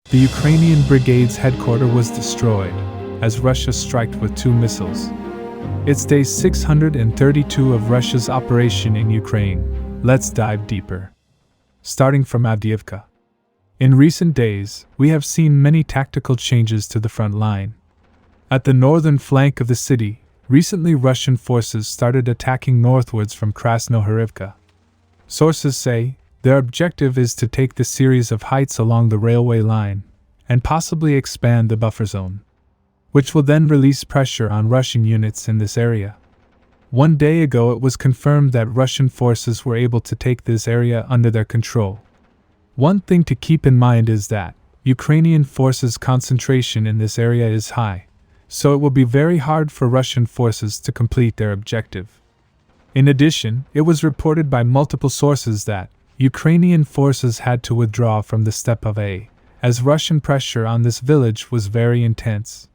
The Ukrainian Brigade's headquarters was destroyed, as Russia struck with 2 missiles. It's day 632 of Russia's operation in Ukraine. Let's dive deeper. Starting from Avdiivka. In recent days, we have seen many tactical changes to the front line. At the northern flank of the city, recently Russian forces started attacking northwards from Krasnohorivka. Sources say their objective is to take the series of heights along the railway line and possibly expand the buffer zone, which will then release pressure on Russian units in this area. 1 day ago it was confirmed that Russian forces were able to take this area under their control. One thing to keep in mind is that Ukrainian forces' concentration in this area is high, so it will be very hard for Russian forces to complete their objective. In addition, it was reported by multiple sources that Ukrainian forces had to withdraw from the steppe of A, as Russian pressure on this village was very intense.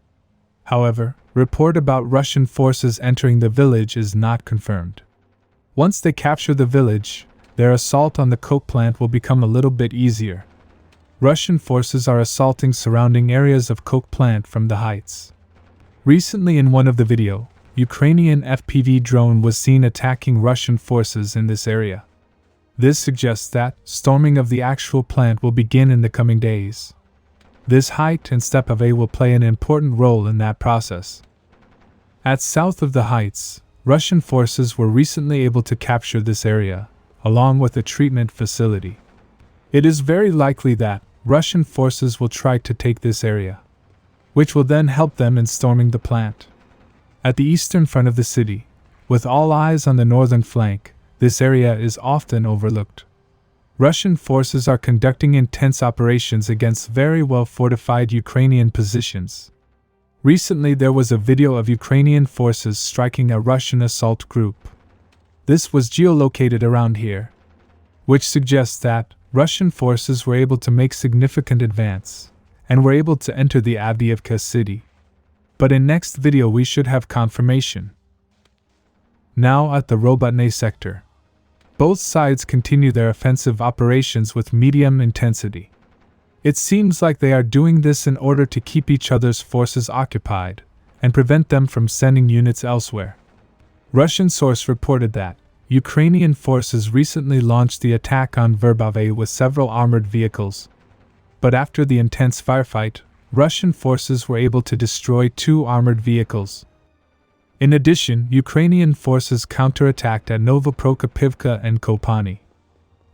However, report about Russian forces entering the village is not confirmed. Once they capture the village, their assault on the coke plant will become a little bit easier. Russian forces are assaulting surrounding areas of coke plant from the heights. Recently in one of the video, Ukrainian FPV drone was seen attacking Russian forces in this area. This suggests that storming of the actual plant will begin in the coming days. This height and steppe of A will play an important role in that process. At south of the heights, Russian forces were recently able to capture this area, along with a treatment facility. It is very likely that Russian forces will try to take this area, which will then help them in storming the plant. At the eastern front of the city, with all eyes on the northern flank, this area is often overlooked. Russian forces are conducting intense operations against very well fortified Ukrainian positions. Recently there was a video of Ukrainian forces striking a Russian assault group. This was geolocated around here, which suggests that Russian forces were able to make significant advance and were able to enter the Avdiivka city. But in next video we should have confirmation. Now at the Robotny sector. Both sides continue their offensive operations with medium intensity. It seems like they are doing this in order to keep each other's forces occupied and prevent them from sending units elsewhere. Russian source reported that Ukrainian forces recently launched the attack on Verbove with several armored vehicles. But after the intense firefight, Russian forces were able to destroy 2 armored vehicles. In addition, Ukrainian forces counterattacked at Novoprokopivka and Kopani.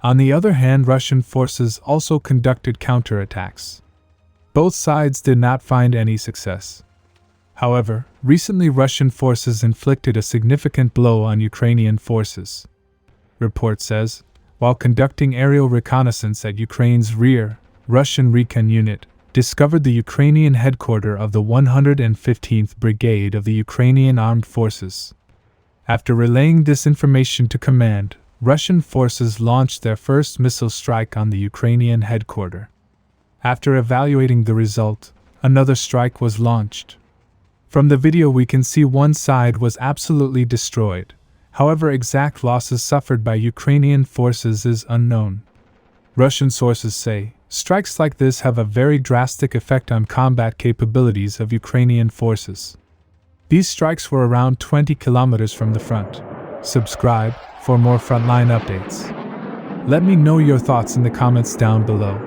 On the other hand, Russian forces also conducted counterattacks. Both sides did not find any success. However, recently Russian forces inflicted a significant blow on Ukrainian forces. Report says, while conducting aerial reconnaissance at Ukraine's rear, Russian recon unit discovered the Ukrainian headquarters of the 115th Brigade of the Ukrainian Armed Forces. After relaying this information to command, Russian forces launched their first missile strike on the Ukrainian headquarters. After evaluating the result, another strike was launched. From the video we can see one side was absolutely destroyed. However, exact losses suffered by Ukrainian forces is unknown. Russian sources say, strikes like this have a very drastic effect on combat capabilities of Ukrainian forces. These strikes were around 20 kilometers from the front. Subscribe for more frontline updates. Let me know your thoughts in the comments down below.